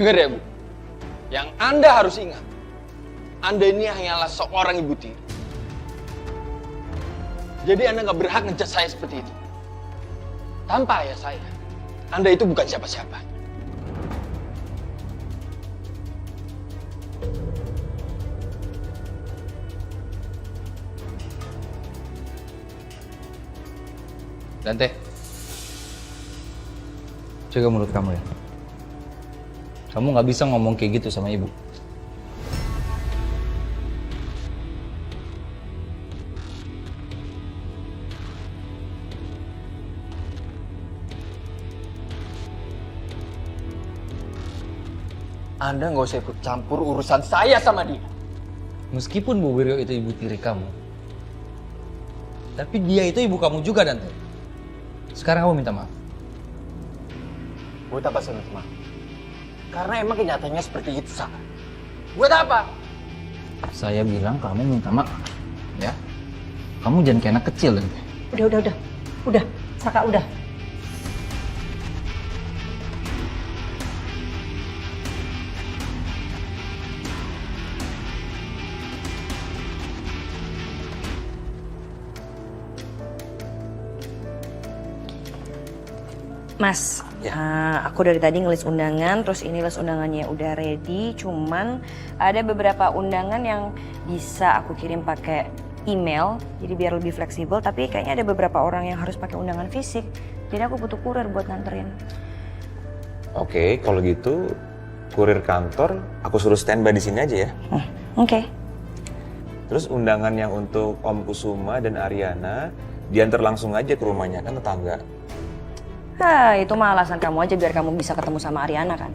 Dengar ya Bu, yang Anda harus ingat, Anda ini hanyalah seorang ibu tiri. Jadi Anda nggak berhak ngejudge saya seperti itu. Tanpa ayah saya, Anda itu bukan siapa-siapa. Dante, jaga mulut kamu ya. Kamu nggak bisa ngomong kayak gitu sama ibu. Anda nggak usah ikut campur urusan saya sama dia. Meskipun Bu Wiryo itu ibu tiri kamu, tapi dia itu ibu kamu juga, Dante. Sekarang kamu minta maaf. Buat apa saya minta maaf? Karena emang kenyataannya seperti itu, Saka. Buat apa? Saya bilang kamu minta maaf, ya. Kamu jangan kayak anak kecil, Dante. Udah, Saka udah. Mas, aku dari tadi ngelis undangan, terus ini list undangannya udah ready, cuman ada beberapa undangan yang bisa aku kirim pakai email, jadi biar lebih fleksibel, tapi kayaknya ada beberapa orang yang harus pakai undangan fisik, jadi aku butuh kurir buat nganterin. Oke, kalau gitu kurir kantor aku suruh standby di sini aja ya. Oke. Terus undangan yang untuk Om Kusuma dan Ariana diantar langsung aja ke rumahnya, kan tetangga. Itu mah alasan kamu aja biar kamu bisa ketemu sama Ariana kan.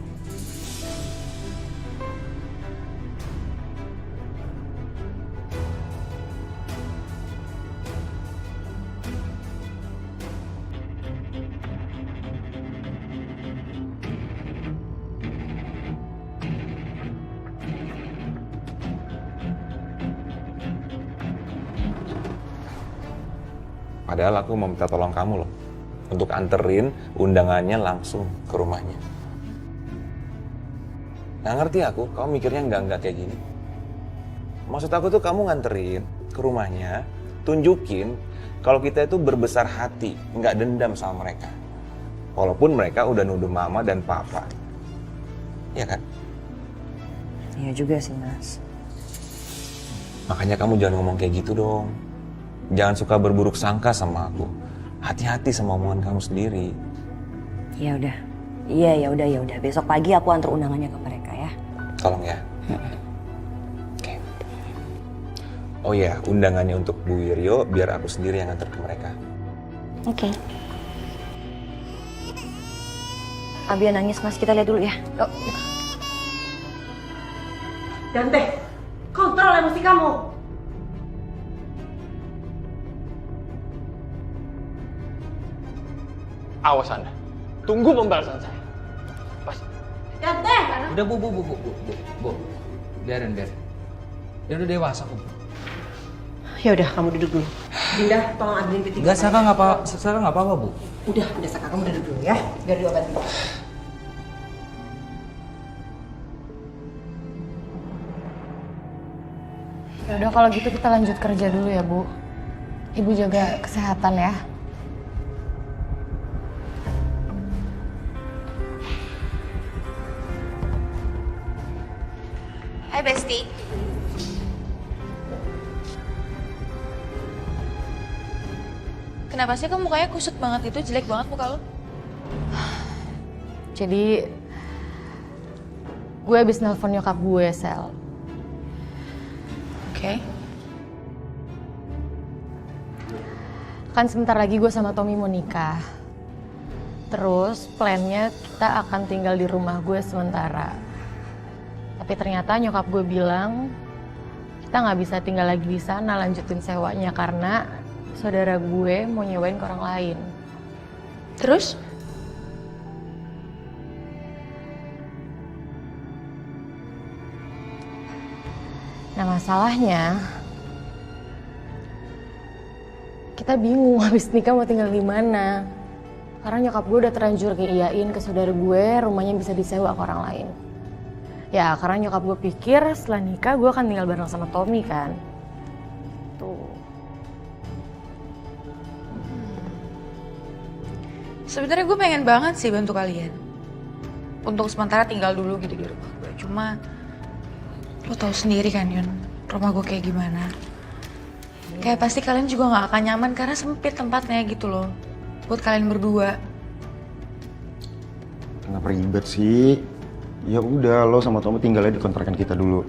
Padahal aku mau minta tolong kamu loh, untuk anterin undangannya langsung ke rumahnya. Nggak ngerti aku, kamu mikirnya nggak kayak gini. Maksud aku tuh kamu nganterin ke rumahnya, tunjukin kalau kita itu berbesar hati, nggak dendam sama mereka. Walaupun mereka udah nuduh mama dan papa. Iya kan? Iya juga sih, Mas. Makanya kamu jangan ngomong kayak gitu dong. Jangan suka berburuk sangka sama aku. Hati-hati sama omongan kamu sendiri. Ya udah. Iya, ya udah. Besok pagi aku antar undangannya ke mereka ya. Tolong ya. Oke. Oh ya, undangannya untuk Bu Wiryo biar aku sendiri yang antar ke mereka. Oke. Abia nangis, Mas. Kita lihat dulu ya. Yuk. Dante, kontrol emosi kamu. Awas Anda. Tunggu pembalasan saya. Pas. Dante! Udah, Bu. Biarin. Dia udah dewasa kok. Ya udah, kamu duduk dulu. Dinda, tolong ambilin peti. Enggak, Saka nggak apa-apa, Bu. Udah Saka, kamu duduk dulu ya. Biar diobatin. Ya udah kalau gitu kita lanjut kerja dulu ya, Bu. Ibu jaga kesehatan ya. Hai Besti. Kenapa sih kok mukanya kusut banget itu, jelek banget muka lo? Jadi gue habis nelpon nyokap gue, Sel. Oke. Kan sebentar lagi gue sama Tommy mau nikah. Terus plannya kita akan tinggal di rumah gue sementara. Tapi ternyata nyokap gue bilang kita nggak bisa tinggal lagi di sana lanjutin sewanya karena saudara gue mau nyewain ke orang lain. Terus? Nah masalahnya kita bingung habis nikah mau tinggal di mana. Karena nyokap gue udah terlanjur ngeiyain ke saudara gue rumahnya bisa disewa ke orang lain. Ya karena nyokap gue pikir setelah nikah gue akan tinggal bareng sama Tommy kan. Tuh. Sebenarnya gue pengen banget sih bantu kalian. Untuk sementara tinggal dulu gitu di rumah gue. Cuma lo tau sendiri kan Yun, rumah gue kayak gimana. Kayak pasti kalian juga gak akan nyaman karena sempit tempatnya gitu loh. Buat kalian berdua. Kenapa ribet sih? Ya udah, lo sama Tommy tinggalnya di kontrakan kita dulu.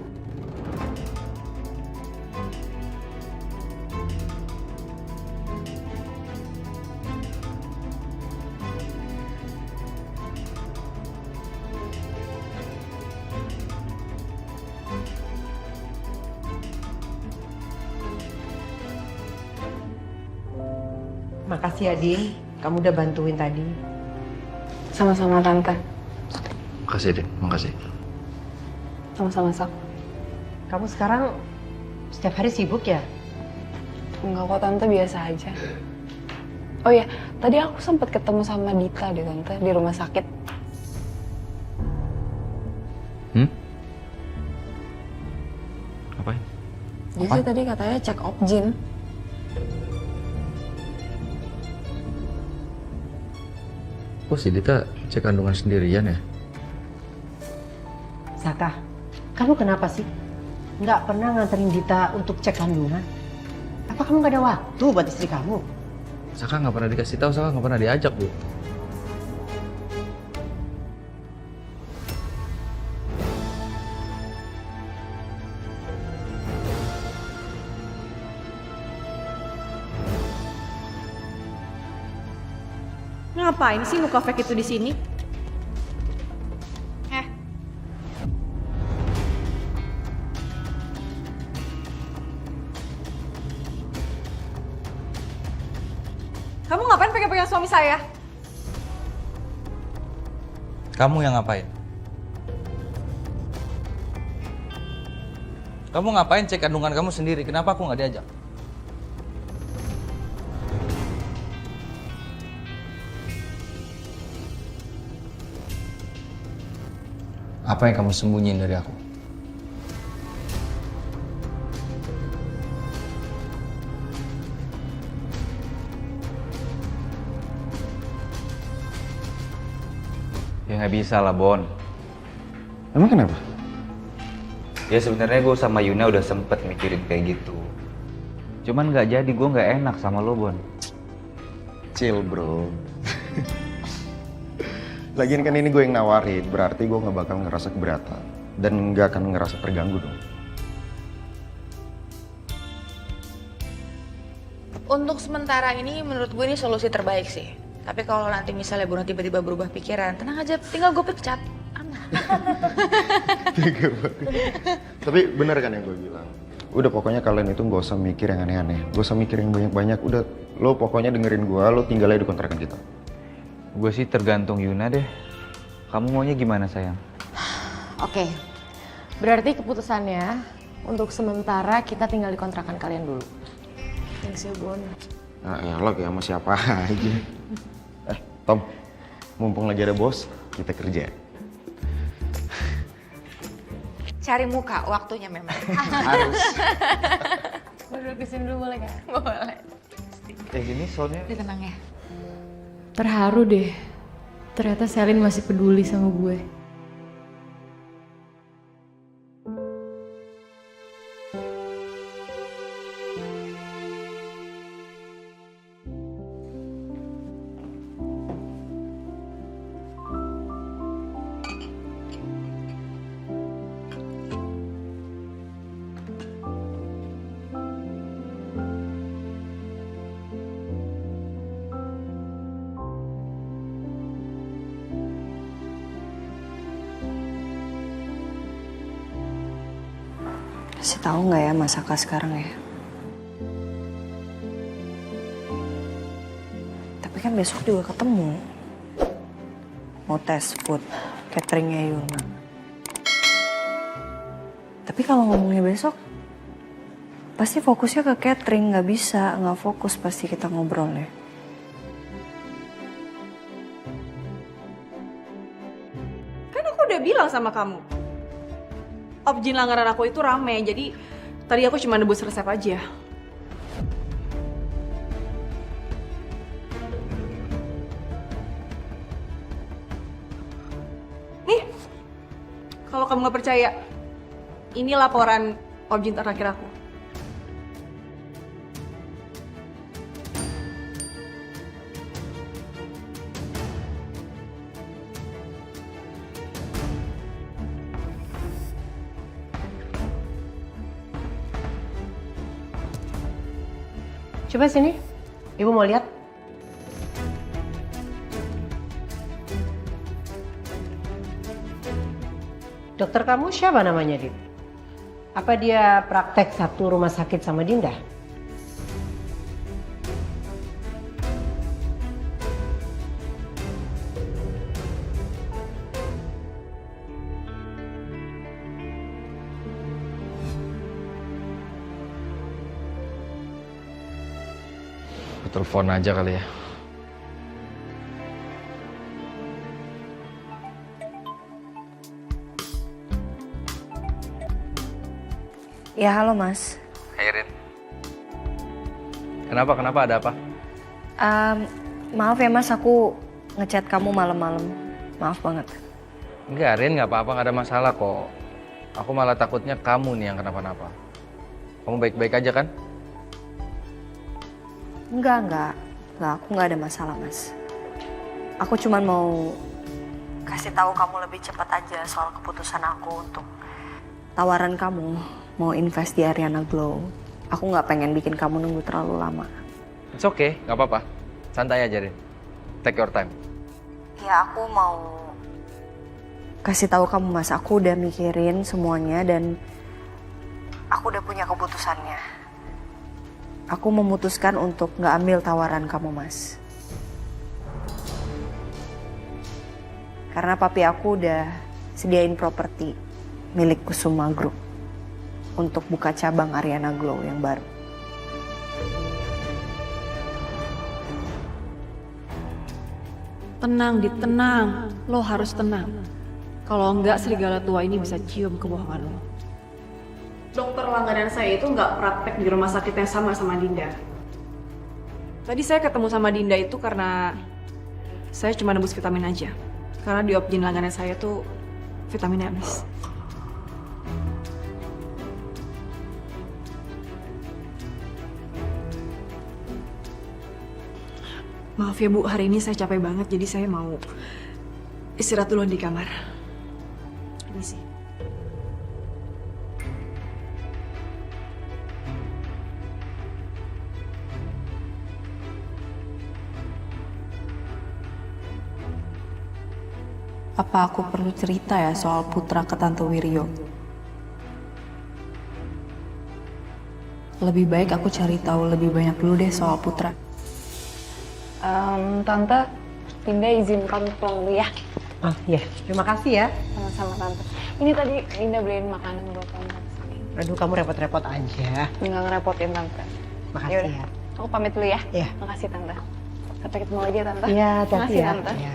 Makasih ya, Din. Kamu udah bantuin tadi. Sama-sama Tante. Makasih deh, makasih. Sama-sama Sak. Kamu sekarang setiap hari sibuk ya? Enggak kok Tante, biasa aja. Oh ya, tadi aku sempat ketemu sama Dita deh Tante di rumah sakit. Ngapain? Dia sih tadi katanya check up gym. Kok si Dita cek kandungan sendirian ya? Saka, kamu kenapa sih? Nggak pernah nganterin Dita untuk cek kandungan? Apa kamu nggak ada waktu buat istri kamu? Saka nggak pernah dikasih tahu, Saka nggak pernah diajak, Bu. Ngapain sih muka fake itu di sini? Kamu ngapain pegang-pegang suami saya? Kamu yang ngapain? Kamu ngapain cek kandungan kamu sendiri? Kenapa aku nggak diajak? Apa yang kamu sembunyiin dari aku? Ya nggak bisa lah, Bon. Emang kenapa? Ya sebenarnya gue sama Yuna udah sempet mikirin kayak gitu. Cuman nggak jadi, gue nggak enak sama lo, Bon. Chill, bro. Lagian kan ini gue yang nawarin, berarti gue nggak bakal ngerasa keberatan. Dan nggak akan ngerasa terganggu dong. Untuk sementara ini menurut gue ini solusi terbaik sih. Tapi kalau nanti misalnya Buna tiba-tiba berubah pikiran, tenang aja, tinggal gue pecat. Aman. Tega banget. Tapi bener kan yang gue bilang? Udah pokoknya kalian itu nggak usah mikir yang aneh-aneh. Gak usah mikir yang banyak-banyak. Udah, lo pokoknya dengerin gue, lo tinggal aja di kontrakan kita. Gue sih tergantung Yuna deh. Kamu maunya gimana, sayang? Oke. Berarti keputusannya untuk sementara kita tinggal di kontrakan kalian dulu. Thanks ya, Bon. Nah, elok ya sama siapa aja. Tom, mumpung lagi ada bos, kita kerja. Cari muka waktunya memang. Harus. Berdua kesini dulu boleh kan? Boleh. Gini soalnya. Udah tenang ya. Terharu deh. Ternyata Selin masih peduli sama gue. Kasih tahu nggak ya Mas Aka sekarang ya? Tapi kan besok juga ketemu. Mau tes food, cateringnya Yuna. Tapi kalau ngomongnya besok, pasti fokusnya ke catering, nggak bisa, nggak fokus pasti kita ngobrolnya. Kan aku udah bilang sama kamu. objin langganan aku itu rame, jadi tadi aku cuma nebus resep aja. Nih, kalau kamu nggak percaya, ini laporan objin terakhir aku. Coba sini, Ibu mau lihat. Dokter kamu siapa namanya, Dit? Apa dia praktek satu rumah sakit sama Dinda? Telepon aja kali ya. Ya halo Mas. Hai Rin. Kenapa ada apa? Maaf ya Mas, aku ngechat kamu malam-malam. Maaf banget. Enggak Rin, nggak apa-apa, nggak ada masalah kok. Aku malah takutnya kamu nih yang kenapa-napa. Kamu baik-baik aja kan? Enggak, aku nggak ada masalah Mas. Aku cuman mau kasih tahu kamu lebih cepat aja soal keputusan aku untuk tawaran kamu mau invest di Ariana Glow. Aku nggak pengen bikin kamu nunggu terlalu lama. It's okay, nggak apa-apa. Santai aja Rin. Take your time. Ya aku mau kasih tahu kamu Mas, aku udah mikirin semuanya dan aku udah punya keputusannya. Aku memutuskan untuk nggak ambil tawaran kamu, Mas. Karena papi aku udah sediain properti milik Kusuma Group untuk buka cabang Ariana Glow yang baru. Tenang, Dit, tenang. Lo harus tenang. Kalau enggak, serigala tua ini bisa cium kebohongan lo. Dokter langganan saya itu nggak praktek di rumah sakit yang sama Dinda. Tadi saya ketemu sama Dinda itu karena saya cuma nebus vitamin aja. Karena di objin langganan saya tuh vitaminnya habis. Maaf ya Bu, hari ini saya capek banget jadi saya mau istirahat dulu di kamar. Ini sih. Apa aku perlu cerita ya soal Putra ke Tante Wiryo? Lebih baik aku cari tahu lebih banyak dulu deh soal Putra. Tante, Dinda izinkan pulang dulu ya. Oh iya, terima kasih ya. Sama-sama Tante. Ini tadi Dinda beliin makanan buat Tante. Aduh, kamu repot-repot aja. Nggak ngerepotin Tante. Makasih ya. Aku pamit dulu ya. Iya. Makasih Tante. Sampai ketemu lagi ya Tante. Iya, Makasih ya. Tante. Iya.